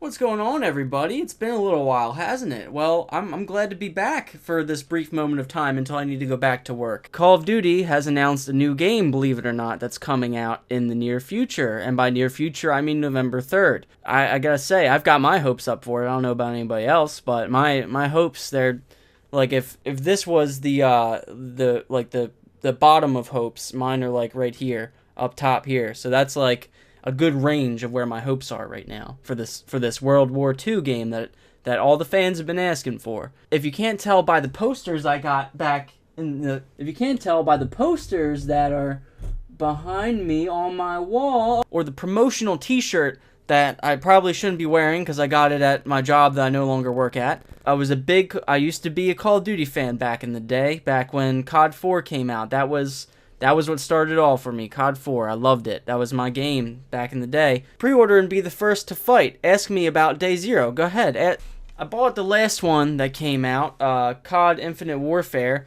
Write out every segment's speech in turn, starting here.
What's going on, everybody? It's been a little while, hasn't it? Well, I'm glad to be back for this brief moment of time until I need to go back to work. Call of Duty has announced a new game, believe it or not, that's coming out in the near future. And by near future, I mean November 3rd. I gotta say, I've got my hopes up for it. I don't know about anybody else, but my hopes, they're like, if this was the bottom of hopes, mine are like right here, up top here. So that's like a good range of where my hopes are right now for this World War II game that all the fans have been asking for. If you can't tell by the posters I got back if you can't tell by the posters that are behind me on my wall, or the promotional t-shirt that I probably shouldn't be wearing because I got it at my job that I no longer work at. I used to be a Call of Duty fan back in the day, back when COD 4 came out. That was what started it all for me, COD 4. I loved it. That was my game back in the day. Pre-order and be the first to fight. Ask me about Day Zero. Go ahead. I bought the last one that came out, COD Infinite Warfare.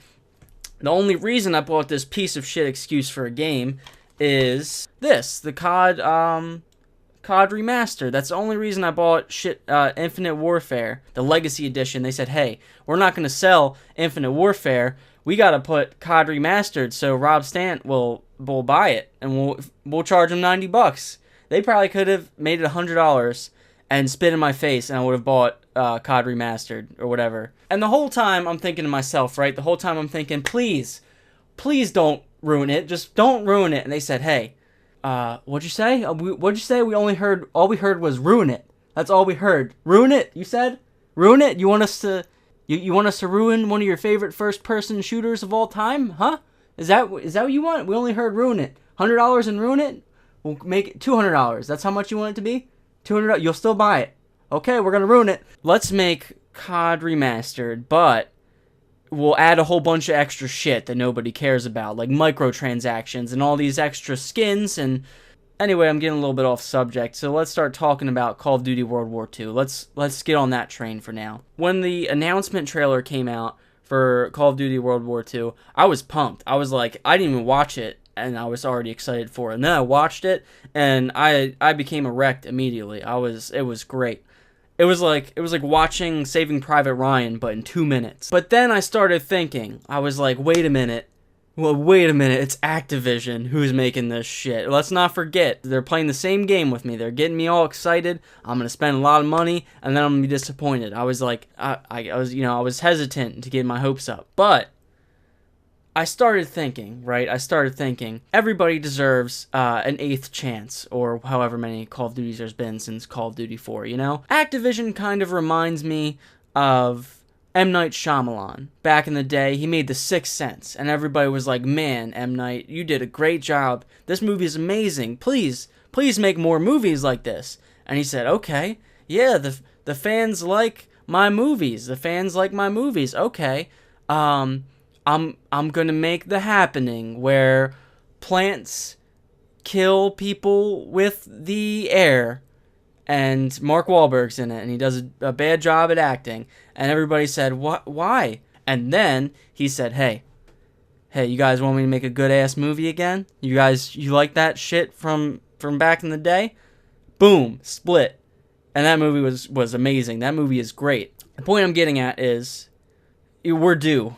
The only reason I bought this piece of shit excuse for a game is this, the COD Remaster. That's the only reason I bought Infinite Warfare, the Legacy Edition. They said, hey, we're not going to sell Infinite Warfare. We gotta put COD Remastered so Rob Stant will buy it, and we'll charge him $90. They probably could have made it $100 and spit in my face, and I would have bought COD Remastered or whatever. And the whole time I'm thinking to myself, right? The whole time I'm thinking, please don't ruin it. Just don't ruin it. And they said, hey, what'd you say? What'd you say? All we heard was ruin it. That's all we heard. Ruin it. You said ruin it. You want us to? You want us to ruin one of your favorite first-person shooters of all time? Huh? Is that what you want? We only heard ruin it. $100 and ruin it? We'll make it $200. That's how much you want it to be? $200. You'll still buy it. Okay, we're going to ruin it. Let's make COD Remastered, but we'll add a whole bunch of extra shit that nobody cares about, like microtransactions and all these extra skins. And anyway, I'm getting a little bit off subject, so let's start talking about Call of Duty World War II. Let's get on that train for now. When the announcement trailer came out for Call of Duty World War II, I was pumped. I was like, I didn't even watch it, and I was already excited for it. And then I watched it, and I became erect immediately. It was great. It was like watching Saving Private Ryan, but in 2 minutes. But then I started thinking, I was like, wait a minute, it's Activision who's making this shit. Let's not forget, they're playing the same game with me. They're getting me all excited. I'm going to spend a lot of money, and then I'm going to be disappointed. I was like, I was hesitant to get my hopes up. But I started thinking, everybody deserves an 8th chance, or however many Call of Duties there's been since Call of Duty 4, you know? Activision kind of reminds me of M. Night Shyamalan. Back in the day, he made The Sixth Sense, and everybody was like, man, M. Night, you did a great job. This movie is amazing. Please make more movies like this. And he said, okay, yeah, the fans like my movies. Okay, I'm gonna make The Happening, where plants kill people with the air. And Mark Wahlberg's in it, and he does a bad job at acting. And everybody said, "What? Why?" And then he said, "Hey, you guys want me to make a good-ass movie again? You like that shit from back in the day?" Boom, Split. And that movie was amazing. That movie is great. The point I'm getting at is, we're due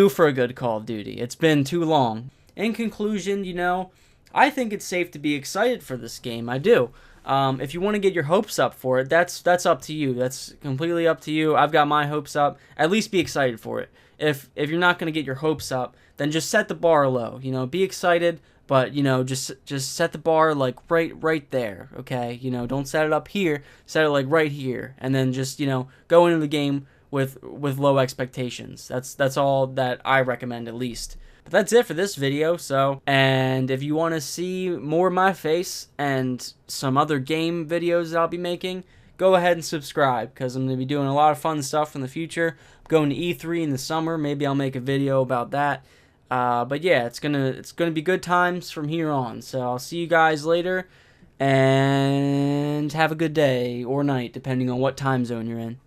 for a good Call of Duty. It's been too long. In conclusion, I think it's safe to be excited for this game. I do. If you want to get your hopes up for it, that's up to you. That's completely up to you. I've got my hopes up. At least be excited for it. If you're not going to get your hopes up, then just set the bar low. Be excited, but just set the bar like right there. Okay, don't set it up here. Set it like right here, and then just go into the game with low expectations. That's all that I recommend, at least. But that's it for this video, and if you want to see more of my face and some other game videos that I'll be making, go ahead and subscribe, because I'm going to be doing a lot of fun stuff in the future. I'm going to E3 in the summer. Maybe I'll make a video about that. But yeah, it's gonna be good times from here on. So I'll see you guys later, and have a good day or night, depending on what time zone you're in.